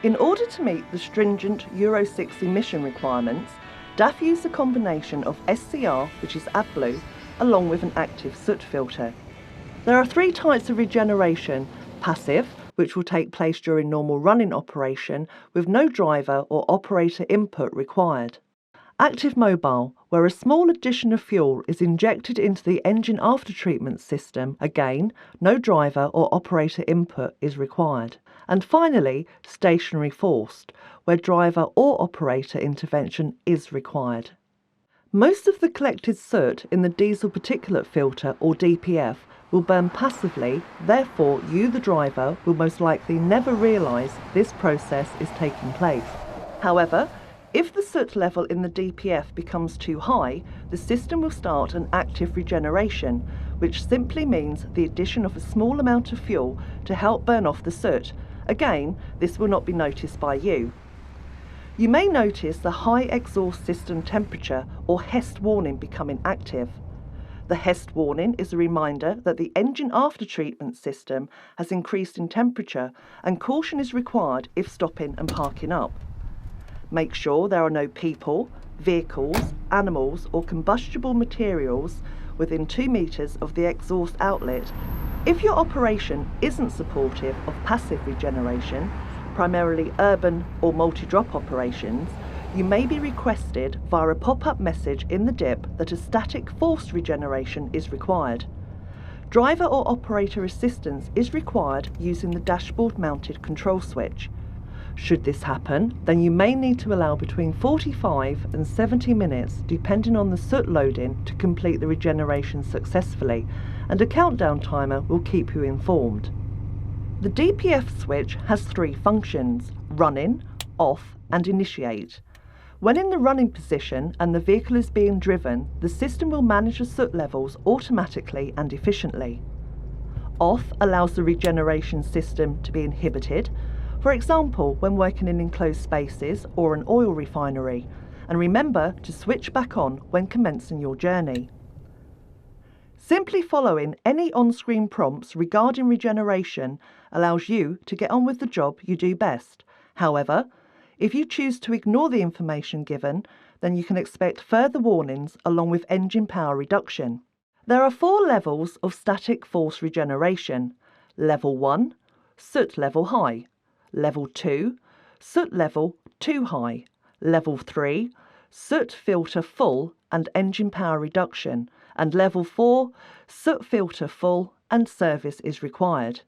In order to meet the stringent Euro 6 emission requirements, DAF use a combination of SCR, which is AdBlue, along with an active soot filter. There are three types of regeneration: passive, which will take place during normal running operation with no driver or operator input required. Active mobile, where a small addition of fuel is injected into the engine aftertreatment system, again, no driver or operator input is required. And finally, stationary forced, where driver or operator intervention is required. Most of the collected soot in the diesel particulate filter, or DPF, will burn passively, therefore you, the driver, will most likely never realise this process is taking place. However, if the soot level in the DPF becomes too high, the system will start an active regeneration, which simply means the addition of a small amount of fuel to help burn off the soot. Again, this will not be noticed by you. You may notice the high exhaust system temperature, or HEST warning, becoming active. The HEST warning is a reminder that the engine aftertreatment system has increased in temperature, and caution is required if stopping and parking up. Make sure there are no people, vehicles, animals or combustible materials within 2 meters of the exhaust outlet. If your operation isn't supportive of passive regeneration, primarily urban or multi-drop operations, you may be requested via a pop-up message in the DIP that a static forced regeneration is required. Driver or operator assistance is required using the dashboard mounted control switch. Should this happen, then you may need to allow between 45 and 70 minutes, depending on the soot loading, to complete the regeneration successfully, and a countdown timer will keep you informed. The DPF switch has 3 functions: running, off and initiate. When in the running position and the vehicle is being driven, the system will manage the soot levels automatically and efficiently. Off allows the regeneration system to be inhibited, for example when working in enclosed spaces or an oil refinery, and remember to switch back on when commencing your journey. Simply following any on-screen prompts regarding regeneration allows you to get on with the job you do best. However, if you choose to ignore the information given, then you can expect further warnings along with engine power reduction. There are 4 levels of static force regeneration. Level 1, soot level high. Level 2, soot level too high. Level 3, soot filter full and engine power reduction. And level 4, soot filter full and service is required.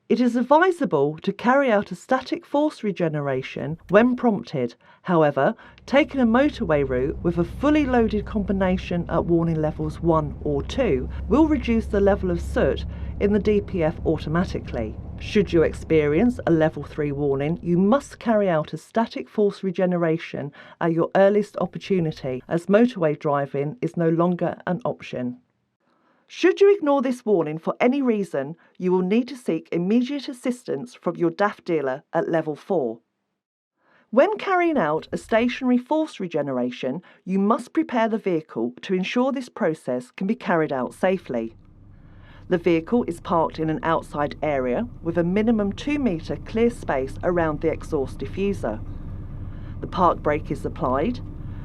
It is advisable to carry out a static force regeneration when prompted. However, taking a motorway route with a fully loaded combination at warning levels 1 or 2 will reduce the level of soot in the DPF automatically. Should you experience a level 3 warning, you must carry out a static force regeneration at your earliest opportunity, as motorway driving is no longer an option. Should you ignore this warning for any reason, you will need to seek immediate assistance from your DAF dealer at level 4. When carrying out a stationary force regeneration, you must prepare the vehicle to ensure this process can be carried out safely. The vehicle is parked in an outside area with a minimum 2 metre clear space around the exhaust diffuser. The park brake is applied,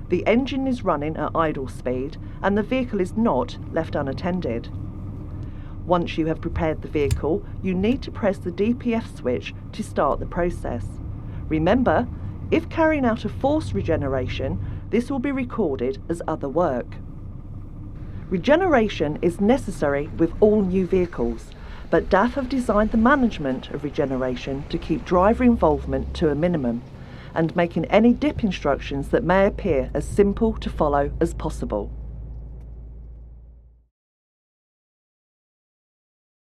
the engine is running at idle speed, and the vehicle is not left unattended. Once you have prepared the vehicle, you need to press the DPF switch to start the process. Remember, if carrying out a forced regeneration, this will be recorded as other work. Regeneration is necessary with all new vehicles, but DAF have designed the management of regeneration to keep driver involvement to a minimum, and making any DIP instructions that may appear as simple to follow as possible.